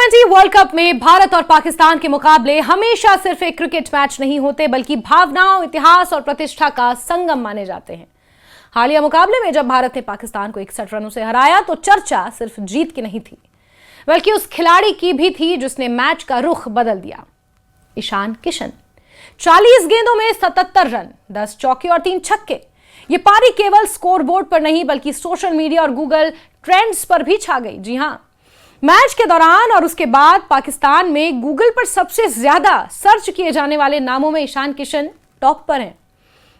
T20 world cup में भारत और पाकिस्तान के मुकाबले हमेशा सिर्फ एक क्रिकेट मैच नहीं होते, बल्कि भावनाओं, इतिहास और प्रतिष्ठा का संगम माने जाते हैं। हालिया मुकाबले में जब भारत ने पाकिस्तान को 61 रनों से हराया तो चर्चा सिर्फ जीत की नहीं थी, बल्कि उस खिलाड़ी की भी थी जिसने मैच का रुख बदल दिया। ईशान किशन। 40 गेंदों में 77 रन, 10 चौके और 3 छक्के। ये पारी केवल स्कोरबोर्ड पर नहीं बल्कि सोशल मीडिया और गूगल ट्रेंड्स पर भी छा गई। जी हां, मैच के दौरान और उसके बाद पाकिस्तान में गूगल पर सबसे ज्यादा सर्च किए जाने वाले नामों में ईशान किशन टॉप पर हैं।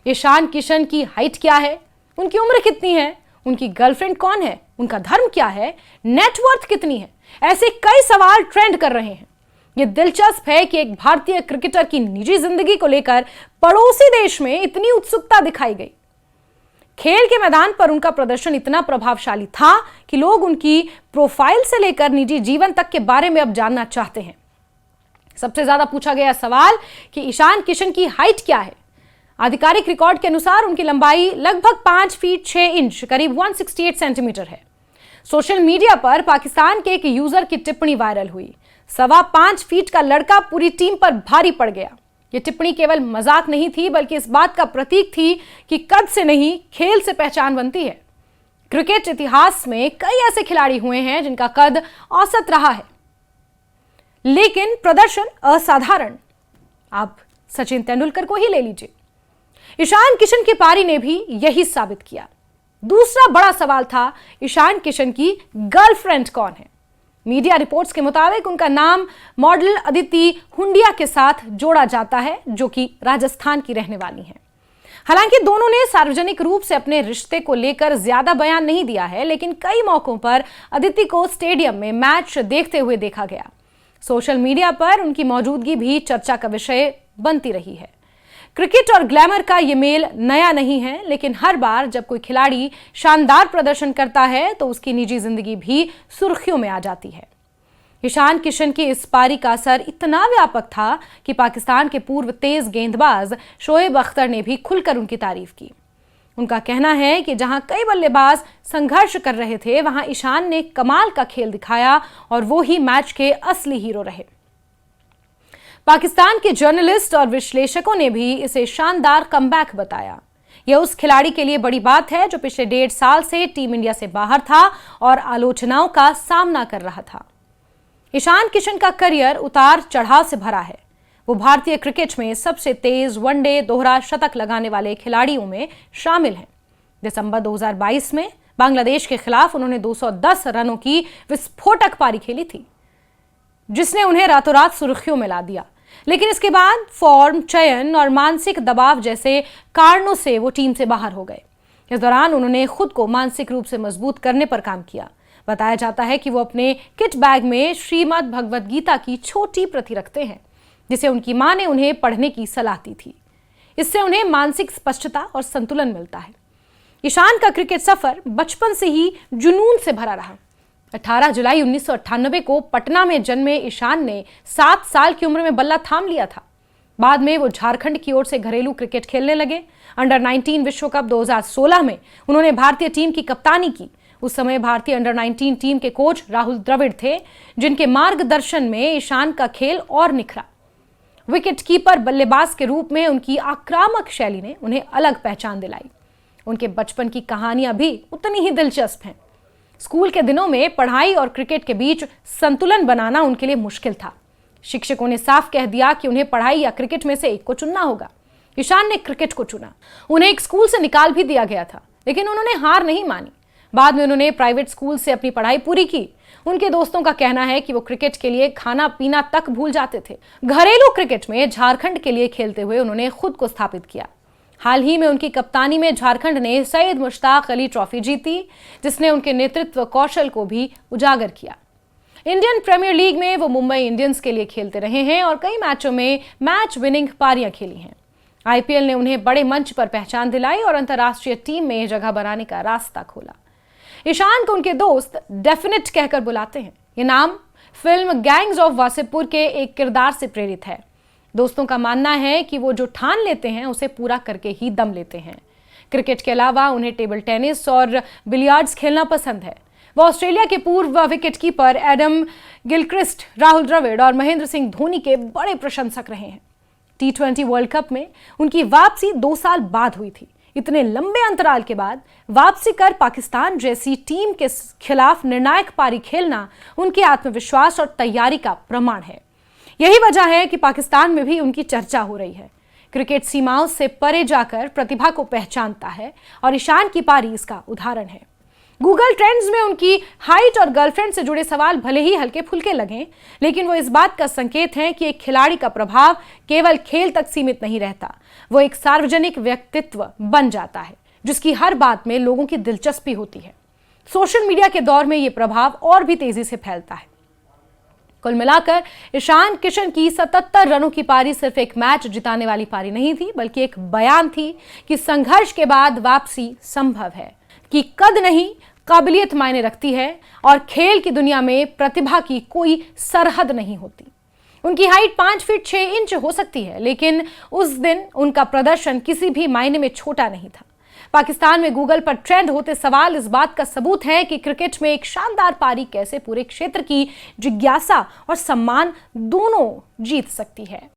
ईशान किशन की हाइट क्या है, उनकी उम्र कितनी है, उनकी गर्लफ्रेंड कौन है, उनका धर्म क्या है, नेटवर्थ कितनी है, ऐसे कई सवाल ट्रेंड कर रहे हैं। यह दिलचस्प है कि एक भारतीय क्रिकेटर की निजी जिंदगी को लेकर पड़ोसी देश में इतनी उत्सुकता दिखाई गई। खेल के मैदान पर उनका प्रदर्शन इतना प्रभावशाली था कि लोग उनकी प्रोफाइल से लेकर निजी जीवन तक के बारे में अब जानना चाहते हैं। सबसे ज्यादा पूछा गया सवाल कि ईशान किशन की हाइट क्या है। आधिकारिक रिकॉर्ड के अनुसार उनकी लंबाई लगभग 5 फीट 6 इंच करीब 168 सेंटीमीटर है। सोशल मीडिया पर पाकिस्तान के एक यूजर की टिप्पणी वायरल हुई। 5.25 फीट का लड़का पूरी टीम पर भारी पड़ गया। यह टिप्पणी केवल मजाक नहीं थी, बल्कि इस बात का प्रतीक थी कि कद से नहीं, खेल से पहचान बनती है। क्रिकेट इतिहास में कई ऐसे खिलाड़ी हुए हैं जिनका कद औसत रहा है, लेकिन प्रदर्शन असाधारण। आप सचिन तेंदुलकर को ही ले लीजिए। ईशान किशन की पारी ने भी यही साबित किया। दूसरा बड़ा सवाल था, ईशान किशन की गर्लफ्रेंड कौन है। मीडिया रिपोर्ट्स के मुताबिक उनका नाम मॉडल अदिति हुंडिया के साथ जोड़ा जाता है, जो कि राजस्थान की रहने वाली हैं। हालांकि दोनों ने सार्वजनिक रूप से अपने रिश्ते को लेकर ज्यादा बयान नहीं दिया है, लेकिन कई मौकों पर अदिति को स्टेडियम में मैच देखते हुए देखा गया। सोशल मीडिया पर उनकी मौजूदगी भी चर्चा का विषय बनती रही है। क्रिकेट और ग्लैमर का ये मेल नया नहीं है, लेकिन हर बार जब कोई खिलाड़ी शानदार प्रदर्शन करता है तो उसकी निजी जिंदगी भी सुर्खियों में आ जाती है। ईशान किशन की इस पारी का असर इतना व्यापक था कि पाकिस्तान के पूर्व तेज गेंदबाज शोएब अख्तर ने भी खुलकर उनकी तारीफ की। उनका कहना है कि जहां कई बल्लेबाज संघर्ष कर रहे थे, वहां ईशान ने कमाल का खेल दिखाया और वो ही मैच के असली हीरो रहे। पाकिस्तान के जर्नलिस्ट और विश्लेषकों ने भी इसे शानदार कमबैक बताया। यह उस खिलाड़ी के लिए बड़ी बात है जो पिछले 1.5 साल से टीम इंडिया से बाहर था और आलोचनाओं का सामना कर रहा था। ईशान किशन का करियर उतार चढ़ाव से भरा है। वो भारतीय क्रिकेट में सबसे तेज वनडे दोहरा शतक लगाने वाले खिलाड़ियों में शामिल हैं। दिसंबर 2022 में बांग्लादेश के खिलाफ उन्होंने 210 रनों की विस्फोटक पारी खेली थी, जिसने उन्हें रातों रात सुर्खियों में ला दिया। लेकिन इसके बाद फॉर्म, चयन और मानसिक दबाव जैसे कारणों से वो टीम से बाहर हो गए। इस दौरान उन्होंने खुद को मानसिक रूप से मजबूत करने पर काम किया। बताया जाता है कि वो अपने किट बैग में श्रीमद् भगवद गीता की छोटी प्रति रखते हैं, जिसे उनकी मां ने उन्हें पढ़ने की सलाह दी थी। इससे उन्हें मानसिक स्पष्टता और संतुलन मिलता है। ईशान का क्रिकेट सफर बचपन से ही जुनून से भरा रहा। 18 जुलाई 1998 को पटना में जन्मे ईशान ने 7 साल की उम्र में बल्ला थाम लिया था। बाद में वो झारखंड की ओर से घरेलू क्रिकेट खेलने लगे। अंडर 19 विश्व कप 2016 में उन्होंने भारतीय टीम की कप्तानी की। उस समय भारतीय अंडर 19 टीम के कोच राहुल द्रविड़ थे, जिनके मार्गदर्शन में ईशान का खेल और निखरा। विकेट कीपर बल्लेबाज के रूप में उनकी आक्रामक शैली ने उन्हें अलग पहचान दिलाई। उनके बचपन की कहानियां भी उतनी ही दिलचस्प हैं। स्कूल के दिनों में पढ़ाई और क्रिकेट के बीच संतुलन बनाना उनके लिए मुश्किल था। शिक्षकों ने साफ कह दिया कि उन्हें पढ़ाई या क्रिकेट में से एक को चुनना होगा। ईशान ने क्रिकेट को चुना। उन्हें एक स्कूल से निकाल भी दिया गया था, लेकिन उन्होंने हार नहीं मानी। बाद में उन्होंने प्राइवेट स्कूल से अपनी पढ़ाई पूरी की। उनके दोस्तों का कहना है कि वो क्रिकेट के लिए खाना पीना तक भूल जाते थे। घरेलू क्रिकेट में झारखंड के लिए खेलते हुए उन्होंने खुद को स्थापित किया। हाल ही में उनकी कप्तानी में झारखंड ने सैयद मुश्ताक अली ट्रॉफी जीती, जिसने उनके नेतृत्व कौशल को भी उजागर किया। इंडियन प्रीमियर लीग में वो मुंबई इंडियंस के लिए खेलते रहे हैं और कई मैचों में मैच विनिंग पारियां खेली हैं। आईपीएल ने उन्हें बड़े मंच पर पहचान दिलाई और अंतर्राष्ट्रीय टीम में जगह बनाने का रास्ता खोला। ईशान को उनके दोस्त डेफिनेट कहकर बुलाते हैं। ये नाम फिल्म गैंग्स ऑफ वासेपुर के एक किरदार से प्रेरित है। दोस्तों का मानना है कि वो जो ठान लेते हैं उसे पूरा करके ही दम लेते हैं। क्रिकेट के अलावा उन्हें टेबल टेनिस और बिलियर्ड्स खेलना पसंद है। वह ऑस्ट्रेलिया के पूर्व wicketkeeper Adam Gilchrist, Rahul Dravid और महेंद्र सिंह धोनी के बड़े प्रशंसक रहे हैं। T20 वर्ल्ड कप में उनकी वापसी 2 साल बाद हुई थी। इतने लंबे अंतराल के बाद वापसी कर पाकिस्तान जैसी टीम के खिलाफ निर्णायक पारी खेलना उनके आत्मविश्वास और तैयारी का प्रमाण है। यही वजह है कि पाकिस्तान में भी उनकी चर्चा हो रही है। क्रिकेट सीमाओं से परे जाकर प्रतिभा को पहचानता है और ईशान की पारी इसका उदाहरण है। गूगल ट्रेंड्स में उनकी हाइट और गर्लफ्रेंड से जुड़े सवाल भले ही हल्के फुल्के लगें, लेकिन वो इस बात का संकेत हैं कि एक खिलाड़ी का प्रभाव केवल खेल तक सीमित नहीं रहता, वो एक सार्वजनिक व्यक्तित्व बन जाता है जिसकी हर बात में लोगों की दिलचस्पी होती है। सोशल मीडिया के दौर में ये प्रभाव और भी तेजी से फैलता है। कुल मिलाकर ईशान किशन की 77 रनों की पारी सिर्फ एक मैच जिताने वाली पारी नहीं थी, बल्कि एक बयान थी कि संघर्ष के बाद वापसी संभव है, कि कद नहीं काबिलियत मायने रखती है और खेल की दुनिया में प्रतिभा की कोई सरहद नहीं होती। उनकी हाइट 5 फीट 6 इंच हो सकती है, लेकिन उस दिन उनका प्रदर्शन किसी भी मायने में छोटा नहीं था। पाकिस्तान में गूगल पर ट्रेंड होते सवाल इस बात का सबूत है कि क्रिकेट में एक शानदार पारी कैसे पूरे क्षेत्र की जिज्ञासा और सम्मान दोनों जीत सकती है।